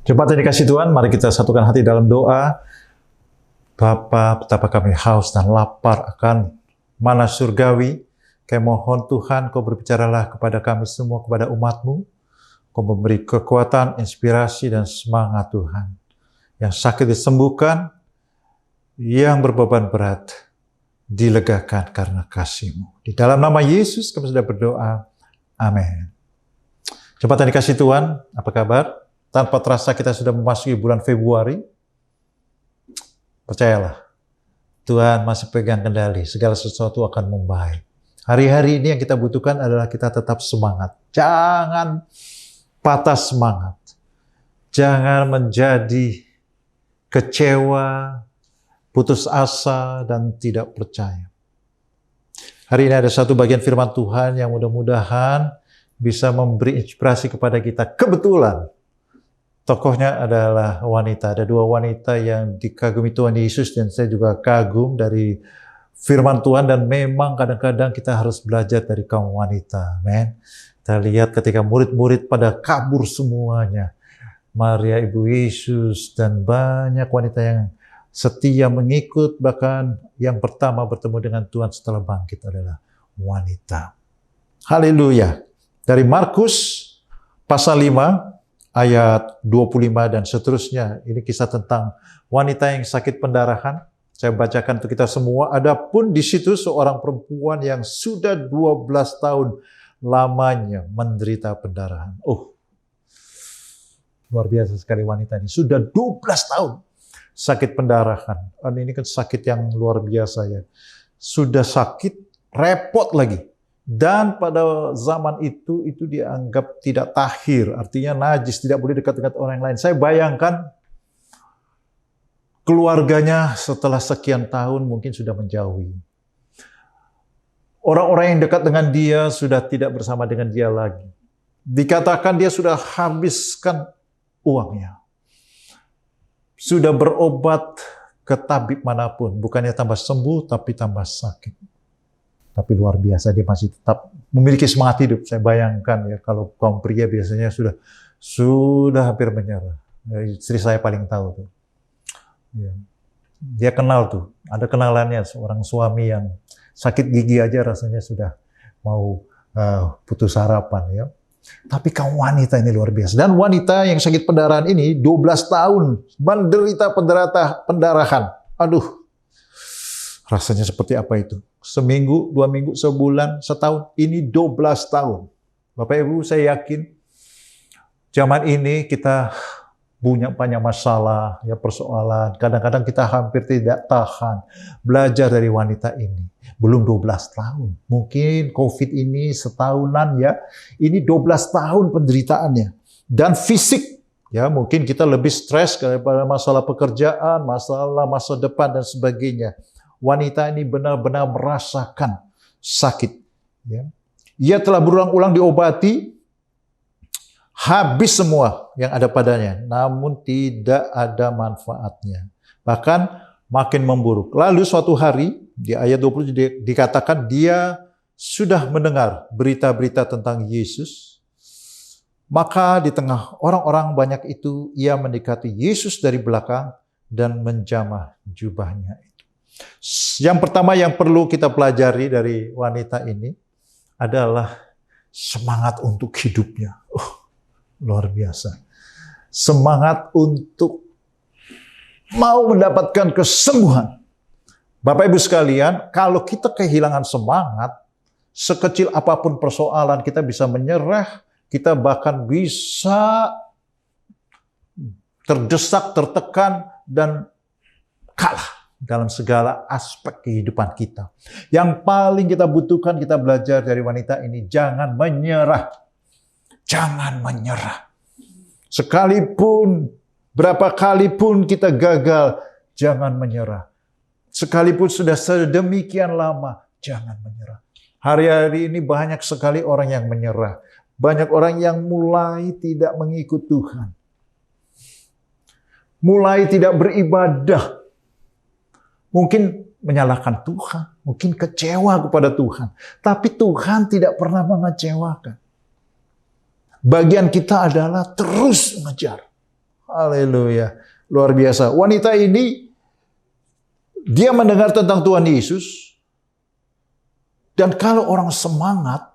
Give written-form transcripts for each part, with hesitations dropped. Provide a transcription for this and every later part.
Jemaat yang dikasihi Tuhan, mari kita satukan hati dalam doa. Bapa, betapa kami haus dan lapar akan mana surgawi. Kami mohon Tuhan, Kau berbicaralah kepada kami semua, kepada umat-Mu. Kau memberi kekuatan, inspirasi, dan semangat Tuhan. Yang sakit disembuhkan, yang berbeban berat dilegakan karena kasih-Mu. Di dalam nama Yesus kami sudah berdoa. Amin. Jemaat yang dikasihi Tuhan, apa kabar? Tanpa terasa kita sudah memasuki bulan Februari. Percayalah, Tuhan masih pegang kendali, segala sesuatu akan membaik. Hari-hari ini yang kita butuhkan adalah kita tetap semangat. Jangan patah semangat. Jangan menjadi kecewa, putus asa, dan tidak percaya. Hari ini ada satu bagian firman Tuhan yang mudah-mudahan bisa memberi inspirasi kepada kita. Kebetulan, tokohnya adalah wanita. Ada dua wanita yang dikagumi Tuhan Yesus dan saya juga kagum dari firman Tuhan dan memang kadang-kadang kita harus belajar dari kaum wanita. Amen. Kita lihat ketika murid-murid pada kabur semuanya. Maria Ibu Yesus dan banyak wanita yang setia mengikut, bahkan yang pertama bertemu dengan Tuhan setelah bangkit adalah wanita. Haleluya. Dari Markus pasal 5 ayat 25 dan seterusnya. Ini kisah tentang wanita yang sakit pendarahan. Saya bacakan untuk kita semua. Adapun di situ seorang perempuan yang sudah 12 tahun lamanya menderita pendarahan. Luar biasa sekali wanita ini. Sudah 12 tahun sakit pendarahan. Ini kan sakit yang luar biasa ya. Sudah sakit, repot lagi. Dan pada zaman itu dianggap tidak tahir, artinya najis, tidak boleh dekat dengan orang lain. Saya bayangkan keluarganya setelah sekian tahun mungkin sudah menjauhi. Orang-orang yang dekat dengan dia sudah tidak bersama dengan dia lagi. Dikatakan dia sudah habiskan uangnya. Sudah berobat ke tabib manapun, bukannya tambah sembuh tapi tambah sakit. Tapi luar biasa dia masih tetap memiliki semangat hidup. Saya bayangkan ya kalau kaum pria biasanya sudah hampir menyerah. Istri saya paling tahu tuh. Ya. Dia kenal tuh, ada kenalannya seorang suami yang sakit gigi aja rasanya sudah mau putus harapan ya. Tapi kaum wanita ini luar biasa. Dan wanita yang sakit pendarahan ini 12 tahun menderita pendarahan. Aduh. Rasanya seperti apa itu? Seminggu, 2 minggu, sebulan, setahun. Ini 12 tahun. Bapak Ibu, saya yakin zaman ini kita punya banyak masalah, ya persoalan. Kadang-kadang kita hampir tidak tahan. Belajar dari wanita ini. Belum 12 tahun. Mungkin COVID ini setahunan ya. Ini 12 tahun penderitaannya. Dan fisik. Ya, mungkin kita lebih stres daripada masalah pekerjaan, masalah masa depan, dan sebagainya. Wanita ini benar-benar merasakan sakit. Ya. Ia telah berulang-ulang diobati, habis semua yang ada padanya, namun tidak ada manfaatnya. Bahkan makin memburuk. Lalu suatu hari, di ayat 20 dikatakan dia sudah mendengar berita-berita tentang Yesus. Maka di tengah orang-orang banyak itu, ia mendekati Yesus dari belakang dan menjamah jubahnya. Yang pertama yang perlu kita pelajari dari wanita ini adalah semangat untuk hidupnya. Luar biasa. Semangat untuk mau mendapatkan kesembuhan. Bapak Ibu sekalian, kalau kita kehilangan semangat, sekecil apapun persoalan kita bisa menyerah, kita bahkan bisa terdesak, tertekan, dan kalah dalam segala aspek kehidupan kita. Yang paling kita butuhkan, kita belajar dari wanita ini, jangan menyerah. Jangan menyerah. Sekalipun, berapa kali pun kita gagal, jangan menyerah. Sekalipun sudah sedemikian lama, jangan menyerah. Hari-hari ini banyak sekali orang yang menyerah. Banyak orang yang mulai tidak mengikut Tuhan. Mulai tidak beribadah. Mungkin menyalahkan Tuhan, mungkin kecewa kepada Tuhan. Tapi Tuhan tidak pernah mengecewakan. Bagian kita adalah terus mengejar. Haleluya. Luar biasa. Wanita ini, dia mendengar tentang Tuhan Yesus. Dan kalau orang semangat,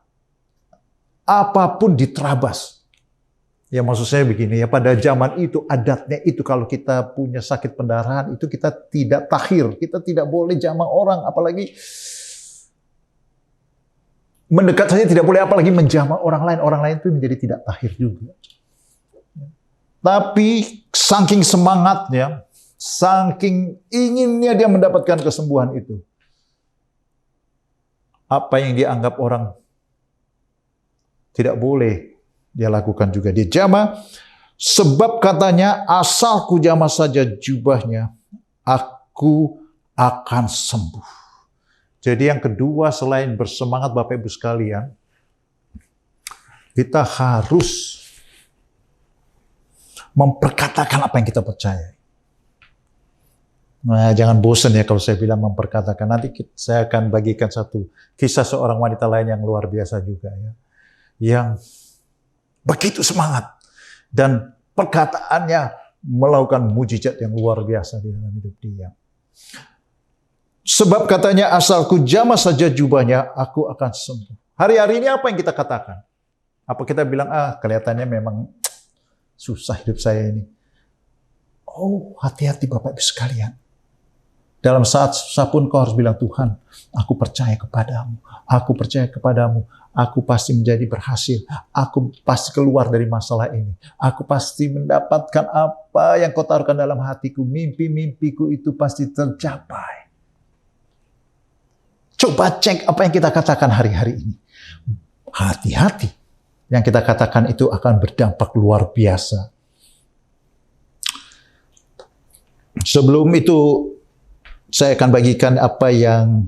apapun diterabas. Ya maksud saya begini ya, pada zaman itu adatnya itu kalau kita punya sakit pendarahan itu kita tidak tahir, kita tidak boleh jamah orang, apalagi mendekat saja tidak boleh, apalagi menjamah orang lain itu menjadi tidak tahir juga. Tapi saking semangatnya, saking inginnya dia mendapatkan kesembuhan itu, apa yang dianggap orang tidak boleh dia lakukan juga. Dia jamah, sebab katanya asal ku jamah saja jubahnya, aku akan sembuh. Jadi yang kedua selain bersemangat Bapak Ibu sekalian, kita harus memperkatakan apa yang kita percaya. Nah, jangan bosan ya kalau saya bilang memperkatakan. Nanti saya akan bagikan satu kisah seorang wanita lain yang luar biasa juga ya. Yang begitu semangat dan perkataannya melakukan mujizat yang luar biasa di dalam hidup dia. Sebab katanya asalku jamah saja jubahnya, aku akan sembuh. Hari-hari ini apa yang kita katakan? Apa kita bilang, kelihatannya memang susah hidup saya ini. Oh, hati-hati Bapak Ibu sekalian. Dalam saat susah pun kau harus bilang, Tuhan, aku percaya kepadamu. Aku percaya kepadamu. Aku pasti menjadi berhasil. Aku pasti keluar dari masalah ini. Aku pasti mendapatkan apa yang kau taruhkan dalam hatiku. Mimpi-mimpiku itu pasti tercapai. Coba cek apa yang kita katakan hari-hari ini. Hati-hati. Yang kita katakan itu akan berdampak luar biasa. Sebelum itu, saya akan bagikan apa yang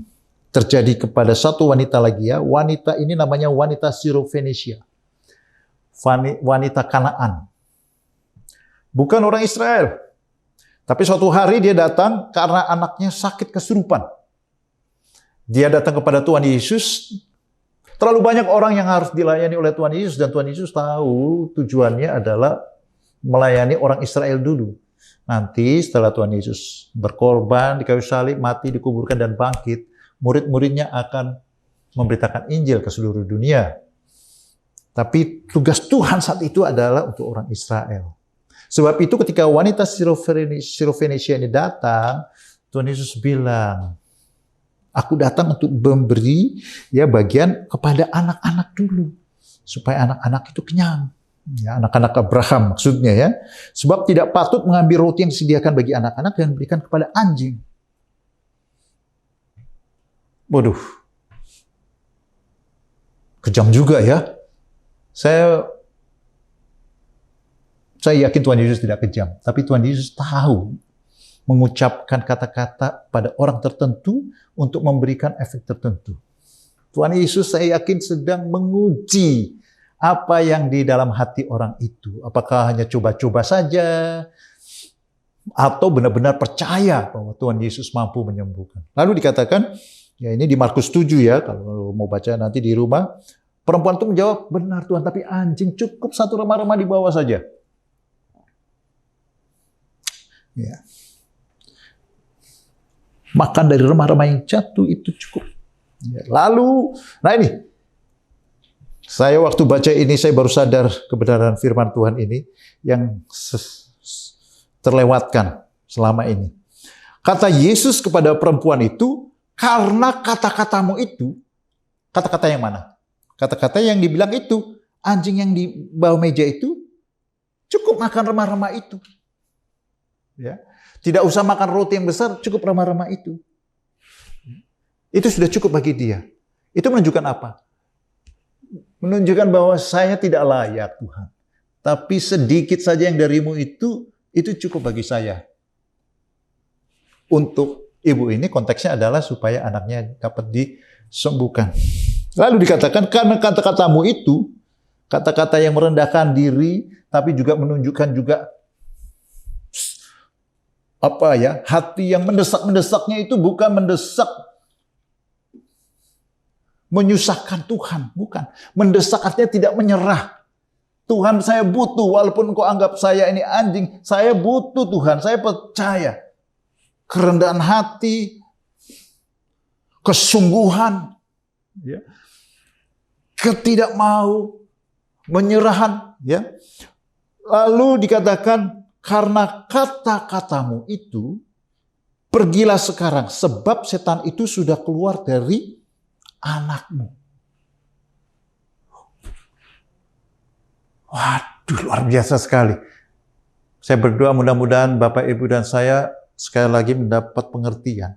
terjadi kepada satu wanita lagi ya. Wanita ini namanya wanita Sirofenisia. Wanita Kanaan. Bukan orang Israel. Tapi suatu hari dia datang karena anaknya sakit kesurupan. Dia datang kepada Tuhan Yesus. Terlalu banyak orang yang harus dilayani oleh Tuhan Yesus. Dan Tuhan Yesus tahu tujuannya adalah melayani orang Israel dulu. Nanti setelah Tuhan Yesus berkorban di kayu salib, mati, dikuburkan, dan bangkit, murid-muridnya akan memberitakan Injil ke seluruh dunia. Tapi tugas Tuhan saat itu adalah untuk orang Israel. Sebab itu ketika wanita Sirofenisia ini datang, Tuhan Yesus bilang, aku datang untuk memberi ya bagian kepada anak-anak dulu. Supaya anak-anak itu kenyang. Ya, anak-anak Abraham maksudnya ya. Sebab tidak patut mengambil roti yang disediakan bagi anak-anak dan berikan kepada anjing. Waduh. Kejam juga ya. Saya yakin Tuhan Yesus tidak kejam. Tapi Tuhan Yesus tahu mengucapkan kata-kata pada orang tertentu untuk memberikan efek tertentu. Tuhan Yesus saya yakin sedang menguji apa yang di dalam hati orang itu. Apakah hanya coba-coba saja, atau benar-benar percaya bahwa Tuhan Yesus mampu menyembuhkan. Lalu dikatakan, ya ini di Markus 7 ya, kalau mau baca nanti di rumah, perempuan itu menjawab, benar Tuhan, tapi anjing cukup satu remah-remah di bawah saja. Ya. Makan dari remah-remah yang jatuh itu cukup. Ya. Lalu, nah ini, saya waktu baca ini, saya baru sadar kebenaran firman Tuhan ini yang terlewatkan selama ini. Kata Yesus kepada perempuan itu, karena kata-katamu itu, kata-kata yang mana? Kata-kata yang dibilang itu, anjing yang di bawah meja itu, cukup makan remah-remah itu. Ya. Tidak usah makan roti yang besar, cukup remah-remah itu. Itu sudah cukup bagi dia. Itu menunjukkan apa? Menunjukkan bahwa saya tidak layak Tuhan. Tapi sedikit saja yang darimu itu cukup bagi saya. Untuk ibu ini konteksnya adalah supaya anaknya dapat disembuhkan. Lalu dikatakan karena kata-katamu itu, kata-kata yang merendahkan diri, tapi juga menunjukkan juga hati yang mendesak-mendesaknya itu bukan mendesak menyusahkan Tuhan, bukan. Mendesak artinya tidak menyerah. Tuhan, saya butuh, walaupun engkau anggap saya ini anjing, saya butuh Tuhan, saya percaya. Kerendahan hati, kesungguhan, ya, ketidakmau, menyerahan, ya. Lalu dikatakan, karena kata-katamu itu, pergilah sekarang, sebab setan itu sudah keluar dari anakmu. Waduh, luar biasa sekali. Saya berdoa mudah-mudahan Bapak, Ibu, dan saya sekali lagi mendapat pengertian.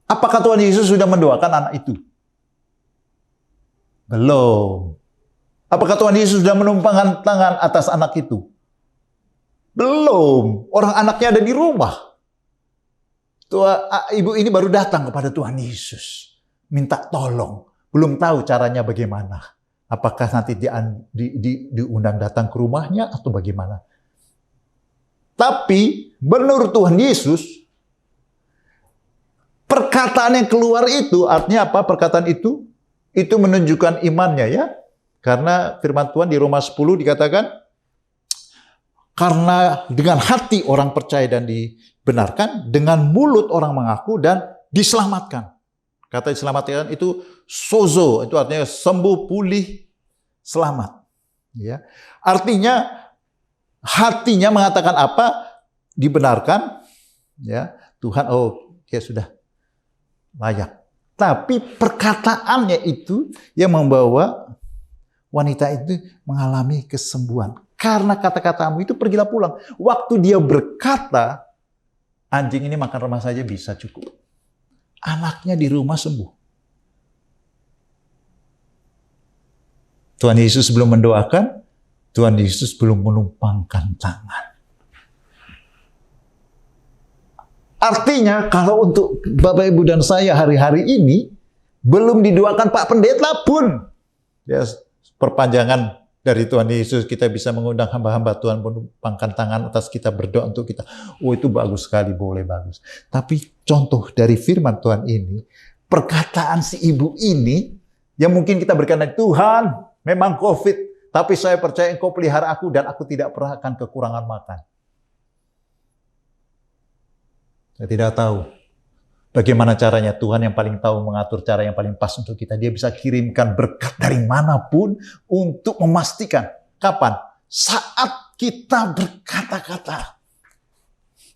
Apakah Tuhan Yesus sudah mendoakan anak itu? Belum. Apakah Tuhan Yesus sudah menumpangkan tangan atas anak itu? Belum. Orang anaknya ada di rumah. Ibu ini baru datang kepada Tuhan Yesus. Minta tolong. Belum tahu caranya bagaimana. Apakah nanti diundang datang ke rumahnya atau bagaimana? Tapi menurut Tuhan Yesus, perkataan yang keluar itu artinya apa? Perkataan itu menunjukkan imannya, ya. Karena firman Tuhan di Roma 10 dikatakan, karena dengan hati orang percaya dan dibenarkan, dengan mulut orang mengaku dan diselamatkan. Kata diselamatkan itu sozo, itu artinya sembuh, pulih, selamat. Ya. Artinya hatinya mengatakan apa? Dibenarkan, ya. Tuhan, oh, dia sudah layak. Tapi perkataannya itu yang membawa wanita itu mengalami kesembuhan. Karena kata-katamu itu pergilah pulang. Waktu dia berkata, anjing ini makan remah saja bisa cukup. Anaknya di rumah sembuh. Tuhan Yesus belum mendoakan, Tuhan Yesus belum menumpangkan tangan. Artinya kalau untuk Bapak, Ibu, dan saya hari-hari ini, belum didoakan Pak Pendeta pun. Ya, perpanjangan dari Tuhan Yesus, kita bisa mengundang hamba-hamba Tuhan menumpangkan tangan atas kita, berdoa untuk kita. Oh, itu bagus sekali, boleh, bagus. Tapi contoh dari firman Tuhan ini, perkataan si ibu ini, yang mungkin kita berikan, Tuhan, memang COVID, tapi saya percaya Engkau pelihara aku dan aku tidak pernah akan kekurangan makan. Saya tidak tahu bagaimana caranya. Tuhan yang paling tahu mengatur cara yang paling pas untuk kita. Dia bisa kirimkan berkat dari manapun untuk memastikan. Kapan? Saat kita berkata-kata.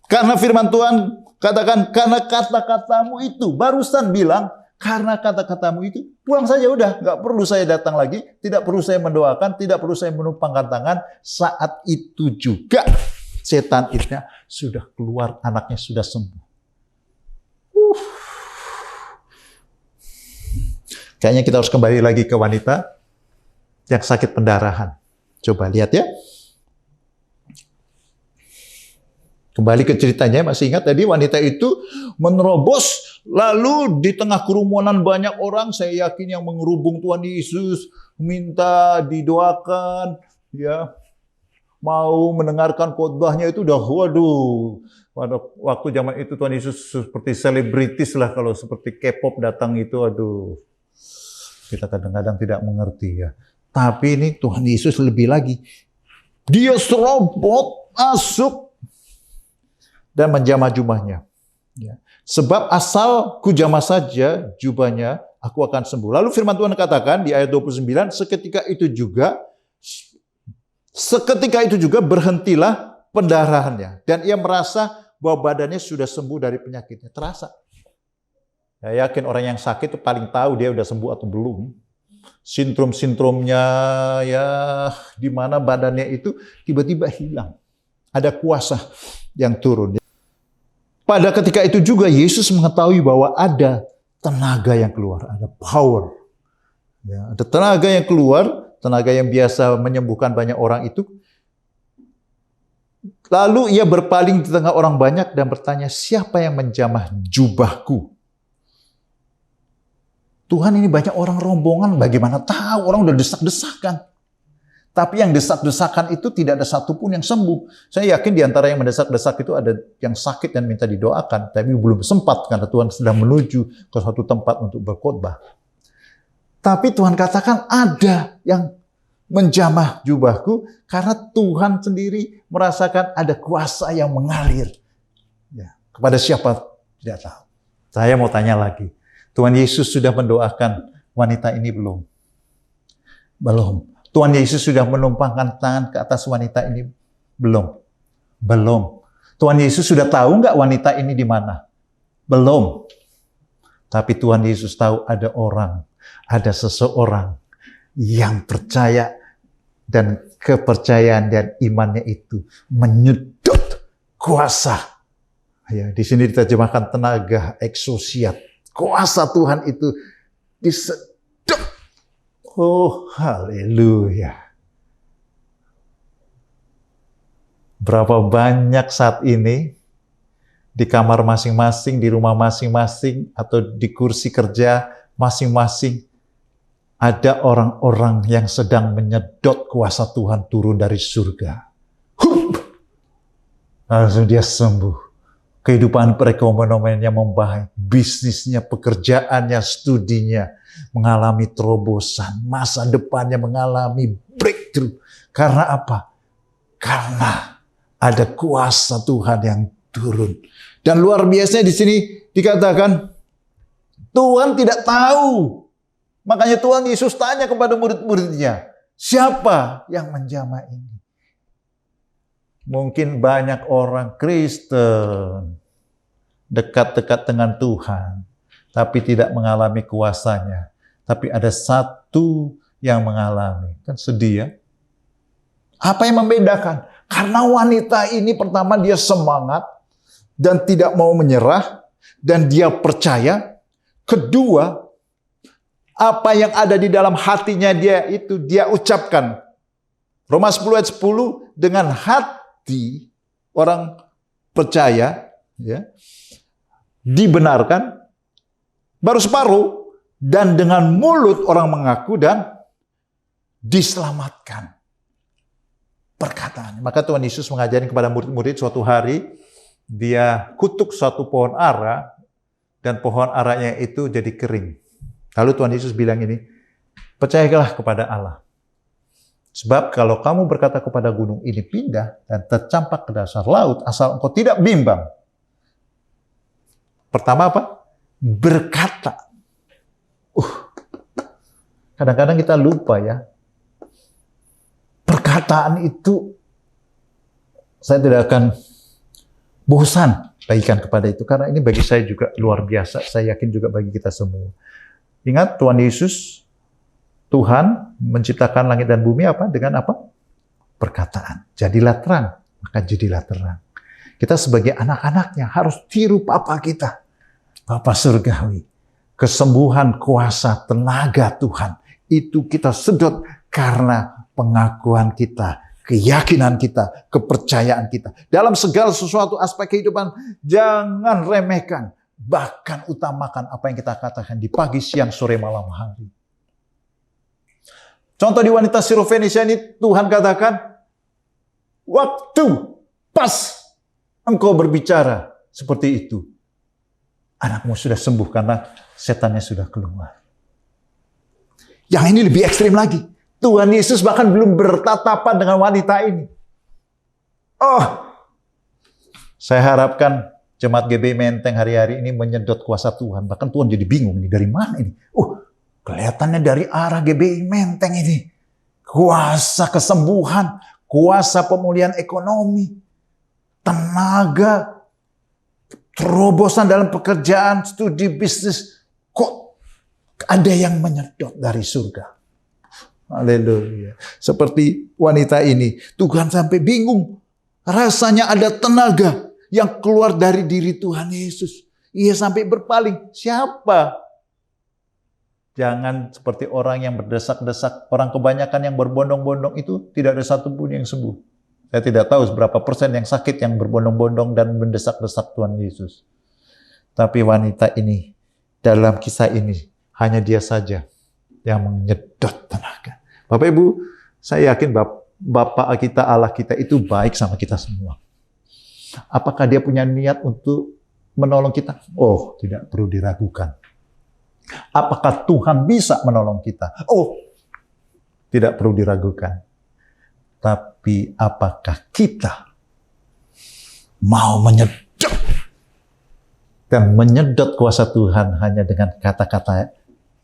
Karena firman Tuhan katakan, karena kata-katamu itu. Barusan bilang, karena kata-katamu itu. Pulang saja udah. Nggak perlu saya datang lagi. Tidak perlu saya mendoakan. Tidak perlu saya menumpangkan tangan. Saat itu juga setan itu sudah keluar, anaknya sudah sembuh. Kayaknya kita harus kembali lagi ke wanita yang sakit pendarahan. Coba lihat ya. Kembali ke ceritanya, masih ingat tadi wanita itu menerobos, lalu di tengah kerumunan banyak orang, saya yakin yang mengerubung Tuhan Yesus, minta didoakan, ya. Mau mendengarkan khotbahnya itu udah waduh. Pada waktu zaman itu Tuhan Yesus seperti selebritis lah, kalau seperti K-pop datang itu aduh. Kita kadang-kadang tidak mengerti ya. Tapi ini Tuhan Yesus lebih lagi. Dia serobot masuk dan menjamah jubahnya. Ya. Sebab asal kujamah saja jubahnya, aku akan sembuh. Lalu firman Tuhan katakan di ayat 29, seketika itu juga berhentilah pendarahannya. Dan ia merasa bahwa badannya sudah sembuh dari penyakitnya. Terasa. Saya yakin orang yang sakit itu paling tahu dia udah sembuh atau belum. Sindrom-sindromnya ya di mana badannya itu tiba-tiba hilang. Ada kuasa yang turun. Pada ketika itu juga Yesus mengetahui bahwa ada tenaga yang keluar. Ada power. Ya, ada tenaga yang keluar. Tenaga yang biasa menyembuhkan banyak orang itu. Lalu ia berpaling di tengah orang banyak dan bertanya, siapa yang menjamah jubahku? Tuhan, ini banyak orang rombongan, bagaimana tahu? Orang udah desak-desakan. Tapi yang desak-desakan itu tidak ada satupun yang sembuh. Saya yakin di antara yang mendesak-desak itu ada yang sakit dan minta didoakan. Tapi belum sempat karena Tuhan sedang menuju ke suatu tempat untuk berkhotbah. Tapi Tuhan katakan ada yang menjamah jubahku, karena Tuhan sendiri merasakan ada kuasa yang mengalir. Ya, kepada siapa tidak tahu. Saya mau tanya lagi, Tuhan Yesus sudah mendoakan wanita ini belum? Belum. Tuhan Yesus sudah menumpangkan tangan ke atas wanita ini belum? Belum. Tuhan Yesus sudah tahu nggak wanita ini di mana? Belum. Tapi Tuhan Yesus tahu ada seseorang yang percaya, dan kepercayaan dan imannya itu menyedot kuasa. Ya, di sini diterjemahkan tenaga, eksousiat. Kuasa Tuhan itu disedot. Oh, haleluya. Berapa banyak saat ini di kamar masing-masing, di rumah masing-masing, atau di kursi kerja masing-masing, ada orang-orang yang sedang menyedot kuasa Tuhan turun dari surga. Langsung dia sembuh. Kehidupan perekonomiannya membaik. Bisnisnya, pekerjaannya, studinya mengalami terobosan. Masa depannya mengalami breakthrough. Karena apa? Karena ada kuasa Tuhan yang turun. Dan luar biasanya di sini dikatakan, Tuhan tidak tahu. Makanya Tuhan Yesus tanya kepada murid-muridnya, siapa yang menjamah ini? Mungkin banyak orang Kristen dekat-dekat dengan Tuhan, tapi tidak mengalami kuasanya. Tapi ada satu yang mengalami. Kan sedih ya? Apa yang membedakan? Karena wanita ini pertama dia semangat dan tidak mau menyerah, dan dia percaya. Kedua, apa yang ada di dalam hatinya dia itu dia ucapkan. Roma 10 ayat 10, dengan hati orang percaya ya, dibenarkan baru separuh, dan dengan mulut orang mengaku dan diselamatkan. Perkataan. Maka Tuhan Yesus mengajari kepada murid-murid, suatu hari dia kutuk suatu pohon ara, dan pohon aranya itu jadi kering. Lalu Tuhan Yesus bilang ini, percayalah kepada Allah. Sebab kalau kamu berkata kepada gunung ini pindah dan tercampak ke dasar laut, asal engkau tidak bimbang. Pertama apa? Berkata. Kadang-kadang kita lupa ya. Perkataan itu, saya tidak akan bosan bagikan kepada itu. Karena ini bagi saya juga luar biasa. Saya yakin juga bagi kita semua. Ingat Tuhan Yesus, Tuhan menciptakan langit dan bumi apa? Dengan apa? Perkataan. Jadilah terang, maka jadilah terang. Kita sebagai anak-anaknya harus tiru Papa kita. Bapa surgawi. Kesembuhan, kuasa, tenaga Tuhan. Itu kita sedot karena pengakuan kita, keyakinan kita, kepercayaan kita. Dalam segala sesuatu aspek kehidupan, jangan remehkan. Bahkan utamakan apa yang kita katakan di pagi, siang, sore, malam, hari. Contoh di wanita Sirofenisia ini Tuhan katakan, waktu pas engkau berbicara seperti itu, anakmu sudah sembuh karena setannya sudah keluar. Yang ini lebih ekstrim lagi. Tuhan Yesus bahkan belum bertatapan dengan wanita ini. Saya harapkan jemaat GBI Menteng hari-hari ini menyedot kuasa Tuhan. Bahkan Tuhan jadi bingung, ini dari mana ini? Kelihatannya dari arah GBI Menteng ini. Kuasa kesembuhan, kuasa pemulihan ekonomi, tenaga, terobosan dalam pekerjaan, studi bisnis. Kok ada yang menyedot dari surga? Haleluya. Seperti wanita ini, Tuhan sampai bingung. Rasanya ada tenaga yang keluar dari diri Tuhan Yesus. Ia sampai berpaling. Siapa? Jangan seperti orang yang berdesak-desak. Orang kebanyakan yang berbondong-bondong itu tidak ada satupun yang sembuh. Saya tidak tahu berapa persen yang sakit yang berbondong-bondong dan mendesak-desak Tuhan Yesus. Tapi wanita ini, dalam kisah ini, hanya dia saja yang menyedot tenaga. Bapak Ibu, saya yakin Bapak kita, Allah kita itu baik sama kita semua. Apakah dia punya niat untuk menolong kita? Tidak perlu diragukan. Apakah Tuhan bisa menolong kita? tidak perlu diragukan. Tapi apakah kita mau menyedot dan menyedot kuasa Tuhan hanya dengan kata-kata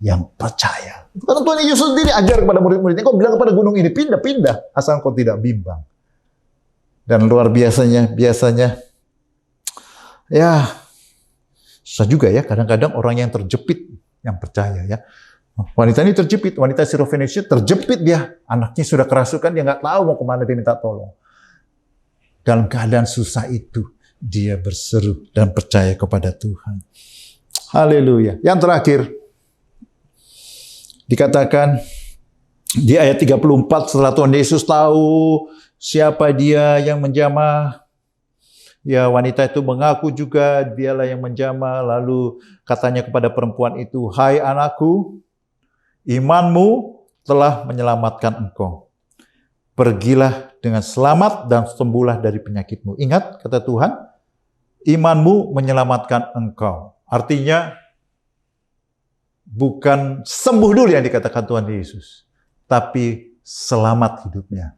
yang percaya? Karena Tuhan Yesus sendiri ajar kepada murid-muridnya, kau bilang kepada gunung ini, pindah-pindah, asal kau tidak bimbang. Dan luar biasanya, ya, susah juga ya, kadang-kadang orang yang terjepit, yang percaya ya. Wanita ini terjepit, wanita Sirofenesia terjepit dia. Anaknya sudah kerasukan, dia nggak tahu mau kemana dia minta tolong. Dalam keadaan susah itu, dia berseru dan percaya kepada Tuhan. Haleluya. Yang terakhir, dikatakan di ayat 34, setelah Tuhan Yesus tahu siapa dia yang menjamah, ya wanita itu mengaku juga dialah yang menjamah. Lalu katanya kepada perempuan itu, hai anakku, imanmu telah menyelamatkan engkau. Pergilah dengan selamat dan sembuhlah dari penyakitmu. Ingat, kata Tuhan, imanmu menyelamatkan engkau. Artinya, bukan sembuh dulu yang dikatakan Tuhan Yesus, tapi selamat hidupnya.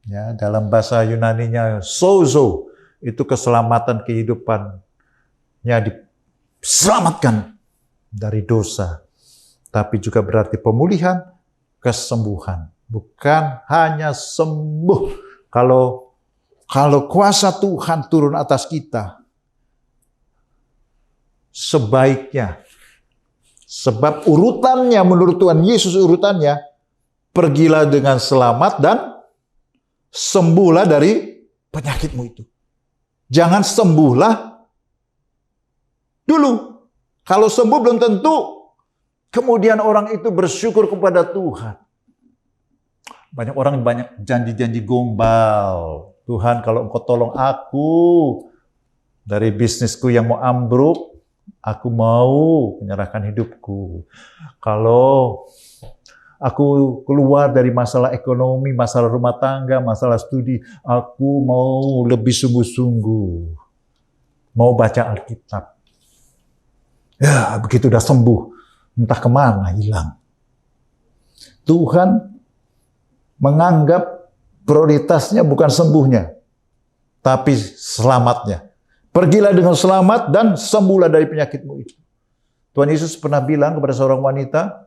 Ya, dalam bahasa Yunaninya, sozo, itu keselamatan kehidupannya diselamatkan dari dosa. Tapi juga berarti pemulihan, kesembuhan. Bukan hanya sembuh. Kalau kuasa Tuhan turun atas kita, sebaiknya, sebab urutannya menurut Tuhan Yesus urutannya, pergilah dengan selamat dan sembuhlah dari penyakitmu itu. Jangan sembuhlah dulu. Kalau sembuh belum tentu kemudian orang itu bersyukur kepada Tuhan. Banyak orang banyak janji-janji gombal. Tuhan, kalau Engkau tolong aku dari bisnisku yang mau ambruk, aku mau menyerahkan hidupku. Kalau aku keluar dari masalah ekonomi, masalah rumah tangga, masalah studi, aku mau lebih sungguh-sungguh. Mau baca Alkitab. Ya, begitu udah sembuh, entah kemana hilang. Tuhan menganggap prioritasnya bukan sembuhnya, tapi selamatnya. Pergilah dengan selamat dan sembuhlah dari penyakitmu itu. Tuhan Yesus pernah bilang kepada seorang wanita,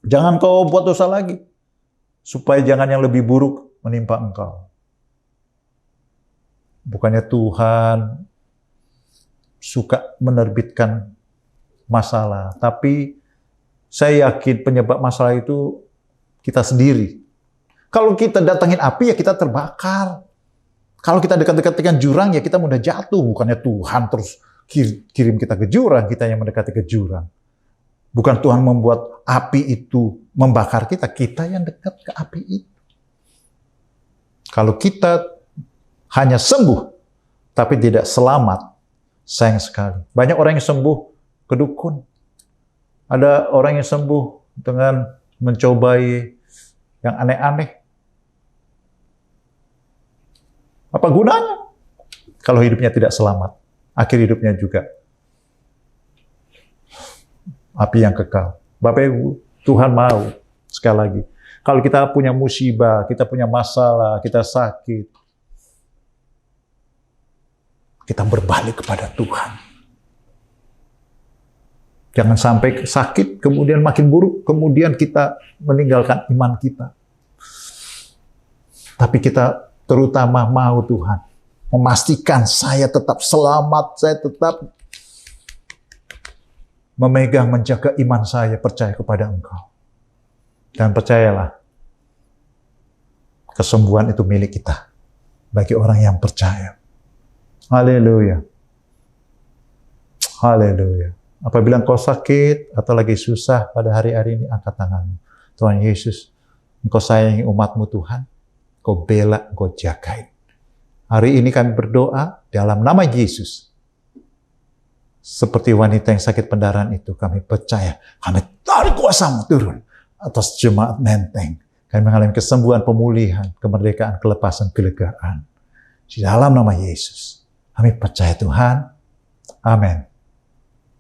jangan kau buat dosa lagi, supaya jangan yang lebih buruk menimpa engkau. Bukannya Tuhan suka menerbitkan masalah, tapi saya yakin penyebab masalah itu kita sendiri. Kalau kita datangin api, ya kita terbakar. Kalau kita dekat-dekat dengan jurang, ya kita mudah jatuh. Bukannya Tuhan terus kirim kita ke jurang, kita yang mendekati ke jurang. Bukan Tuhan membuat api itu membakar kita, kita yang dekat ke api itu. Kalau kita hanya sembuh, tapi tidak selamat, sayang sekali. Banyak orang yang sembuh ke dukun. Ada orang yang sembuh dengan mencobai yang aneh-aneh. Apa gunanya? Kalau hidupnya tidak selamat, akhir hidupnya juga api yang kekal. Bapak Ibu, Tuhan mau, sekali lagi, kalau kita punya musibah, kita punya masalah, kita sakit, kita berbalik kepada Tuhan. Jangan sampai sakit, kemudian makin buruk, kemudian kita meninggalkan iman kita. Tapi kita terutama mau Tuhan memastikan saya tetap selamat, saya tetap memegang, menjaga iman saya, percaya kepada Engkau. Dan percayalah, kesembuhan itu milik kita, bagi orang yang percaya. Haleluya. Haleluya. Apabila engkau sakit atau lagi susah pada hari-hari ini, angkat tanganmu. Tuhan Yesus, Engkau sayangi umat-Mu Tuhan. Engkau bela, Engkau jagain. Hari ini kami berdoa dalam nama Yesus. Seperti wanita yang sakit pendarahan itu, kami percaya, kami tarik kuasa-Mu turun atas jemaat Menteng. Kami mengalami kesembuhan, pemulihan, kemerdekaan, kelepasan, kelegaan. Di dalam nama Yesus, kami percaya Tuhan. Amin.